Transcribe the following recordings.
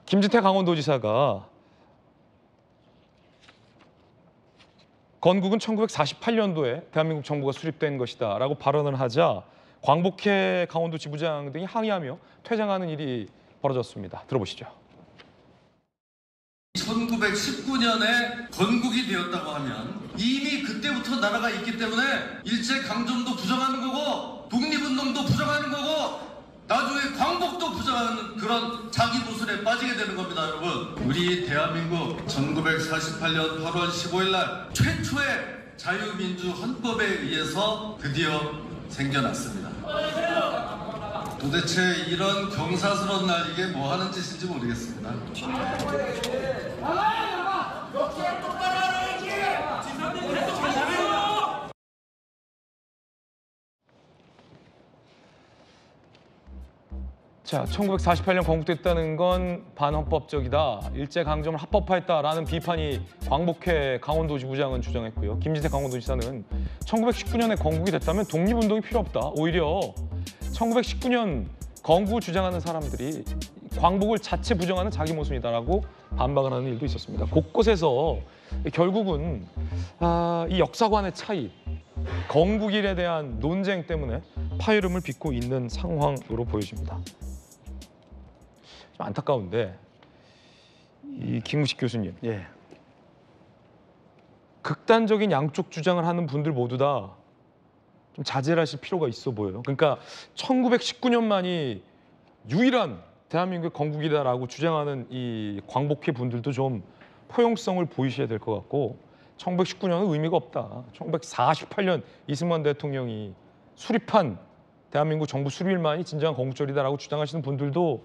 김진태 강원도지사가 건국은 1948년도에 대한민국 정부가 수립된 것이다 라고 발언을 하자 광복회 강원도 지부장 등이 항의하며 퇴장하는 일이 벌어졌습니다. 들어보시죠. 1919년에 건국이 되었다고 하면 이미 그때부터 나라가 있기 때문에 일제강점도 부정하는 거고 독립운동도 부정하는 거고 나중에 광복도 부정하는 그런 자기 모순에 빠지게 되는 겁니다, 여러분. 우리 대한민국 1948년 8월 15일 날 최초의 자유민주 헌법에 의해서 드디어 생겨났습니다. 도대체 이런 경사스러운 날 이게 뭐 하는 짓인지 모르겠습니다. 자, 1948년 건국됐다는 건 반헌법적이다. 일제강점을 합법화했다라는 비판이 광복회 강원도지부장은 주장했고요. 김진태 강원도지사는 1919년에 건국이 됐다면 독립운동이 필요 없다. 오히려 1919년 건국을 주장하는 사람들이 광복을 자체 부정하는 자기 모순이다라고 반박을 하는 일도 있었습니다. 곳곳에서 결국은 이 역사관의 차이, 건국일에 대한 논쟁 때문에 파열음을 빚고 있는 상황으로 보여집니다. 좀 안타까운데 이 김우식 교수님, 극단적인 양쪽 주장을 하는 분들 모두 다 좀 자제를 하실 필요가 있어 보여요. 그러니까 1919년만이 유일한 대한민국의 건국이다라고 주장하는 이 광복회 분들도 좀 포용성을 보이셔야 될 것 같고 1919년은 의미가 없다. 1948년 이승만 대통령이 수립한 대한민국 정부 수립일만이 진정한 건국절이다라고 주장하시는 분들도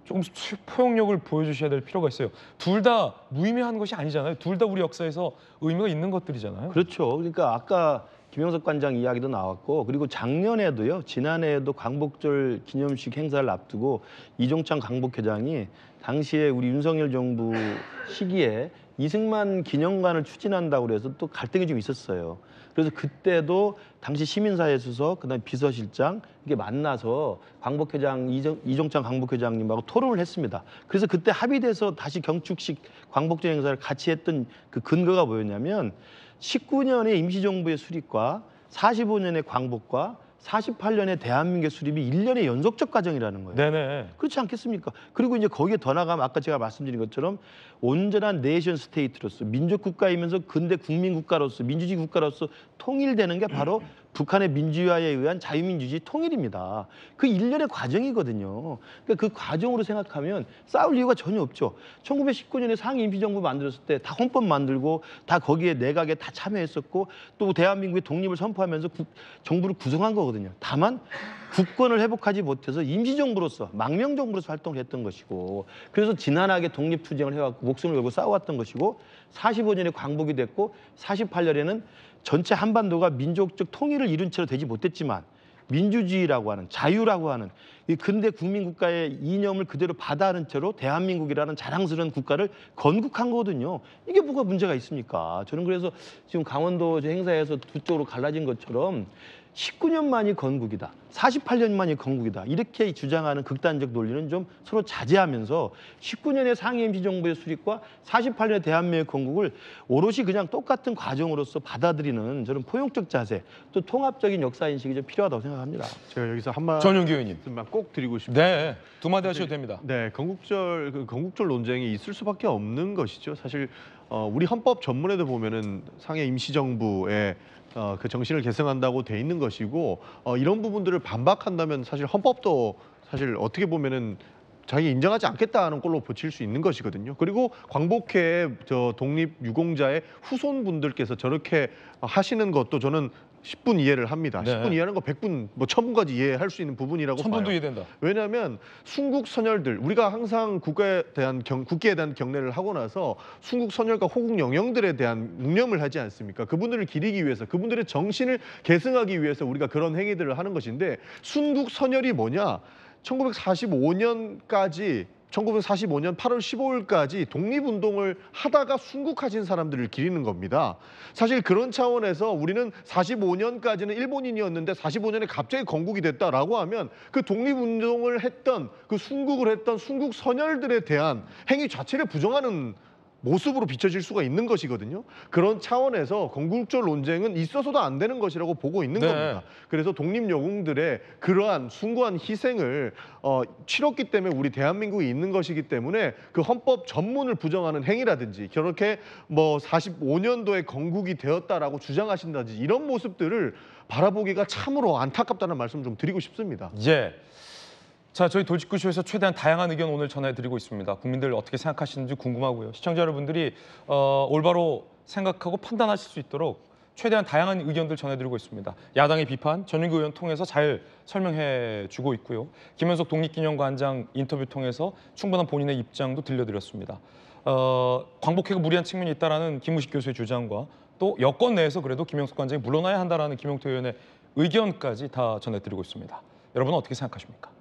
조금 포용력을 보여주셔야 될 필요가 있어요. 둘 다 무의미한 것이 아니잖아요. 둘 다 우리 역사에서 의미가 있는 것들이잖아요. 그렇죠. 그러니까 아까 김영석 관장 이야기도 나왔고 그리고 작년에도요. 지난해에도 광복절 기념식 행사를 앞두고 이종창 광복회장이 당시에 우리 윤석열 정부 시기에 이승만 기념관을 추진한다고 그래서 또 갈등이 좀 있었어요. 그래서 그때도 당시 시민사회 수석, 그다음에 비서실장 이게 만나서 광복회장 이종창 광복회장님하고 토론을 했습니다. 그래서 그때 합의돼서 다시 경축식 광복절 행사를 같이 했던 그 근거가 뭐였냐면 19년의 임시정부의 수립과 45년의 광복과 48년의 대한민국의 수립이 1년의 연속적 과정이라는 거예요. 네네. 그렇지 않겠습니까? 그리고 이제 거기에 더 나가면 아까 제가 말씀드린 것처럼 온전한 네이션 스테이트로서 민족 국가이면서 근대 국민 국가로서 민주주의 국가로서 통일되는 게 바로 북한의 민주화에 의한 자유민주주의 통일입니다. 그 일련의 과정이거든요. 그러니까 그 과정으로 생각하면 싸울 이유가 전혀 없죠. 1919년에 상위 임시정부 만들었을 때 다 헌법 만들고 다 거기에 내각에 다 참여했었고 또 대한민국의 독립을 선포하면서 정부를 구성한 거거든요. 다만 국권을 회복하지 못해서 임시정부로서 망명정부로서 활동을 했던 것이고 그래서 지난하게 독립투쟁을 해왔고 목숨을 걸고 싸워왔던 것이고 45년에 광복이 됐고 48년에는 전체 한반도가 민족적 통일을 이룬 채로 되지 못했지만 민주주의라고 하는 자유라고 하는 이 근대 국민국가의 이념을 그대로 받아하는 채로 대한민국이라는 자랑스러운 국가를 건국한 거거든요. 이게 뭐가 문제가 있습니까? 저는 그래서 지금 강원도 행사에서 두 쪽으로 갈라진 것처럼 19년 만이 건국이다. 48년 만이 건국이다. 이렇게 주장하는 극단적 논리는 좀 서로 자제하면서 19년의 상위 임시정부의 수립과 48년의 대한민국의 건국을 오롯이 그냥 똑같은 과정으로서 받아들이는 저는 포용적 자세, 또 통합적인 역사인식이 좀 필요하다고 생각합니다. 제가 여기서 한마디 전용기 의원님. 꼭 드리고 싶습니다. 네, 두 마디 하셔도 됩니다. 네, 건국절 논쟁이 있을 수밖에 없는 것이죠. 사실 우리 헌법 전문에도 보면은 상해 임시정부의 그 정신을 계승한다고 돼 있는 것이고 이런 부분들을 반박한다면 사실 헌법도 사실 어떻게 보면은 자기 인정하지 않겠다는 꼴로 보칠 수 있는 것이거든요. 그리고 광복회 독립 유공자의 후손분들께서 저렇게 하시는 것도 저는 10분 이해를 합니다. 네. 10분 이해하는 거 100분, 뭐 1000분까지 이해할 수 있는 부분이라고 봐요. 1000분도 이해된다. 왜냐하면 순국 선열들, 우리가 항상 국가에 대한 경례를 하고 나서 순국 선열과 호국 영령들에 대한 묵념을 하지 않습니까? 그분들을 기리기 위해서, 그분들의 정신을 계승하기 위해서 우리가 그런 행위들을 하는 것인데 순국 선열이 뭐냐? 1945년까지 1945년 8월 15일까지 독립운동을 하다가 순국하신 사람들을 기리는 겁니다. 사실 그런 차원에서 우리는 45년까지는 일본인이었는데 45년에 갑자기 건국이 됐다라고 하면 그 독립운동을 했던 그 순국을 했던 순국 선열들에 대한 행위 자체를 부정하는 모습으로 비춰질 수가 있는 것이거든요. 그런 차원에서 건국절 논쟁은 있어서도 안 되는 것이라고 보고 있는 네. 겁니다. 그래서 독립영웅들의 그러한 숭고한 희생을 치렀기 때문에 우리 대한민국이 있는 것이기 때문에 그 헌법 전문을 부정하는 행위라든지 그렇게 뭐 45년도에 건국이 되었다라고 주장하신다든지 이런 모습들을 바라보기가 참으로 안타깝다는 말씀 좀 드리고 싶습니다. 예. 자, 저희 돌직구쇼에서 최대한 다양한 의견 오늘 전해드리고 있습니다. 국민들 어떻게 생각하시는지 궁금하고요. 시청자 여러분들이 올바로 생각하고 판단하실 수 있도록 최대한 다양한 의견들 전해드리고 있습니다. 야당의 비판, 전윤구 의원 통해서 잘 설명해주고 있고요. 김현석 독립기념관장 인터뷰 통해서 충분한 본인의 입장도 들려드렸습니다. 광복회가 무리한 측면이 있다라는 김우식 교수의 주장과 또 여권 내에서 그래도 김영석 관장이 물러나야 한다라는 김용태 의원의 의견까지 다 전해드리고 있습니다. 여러분은 어떻게 생각하십니까?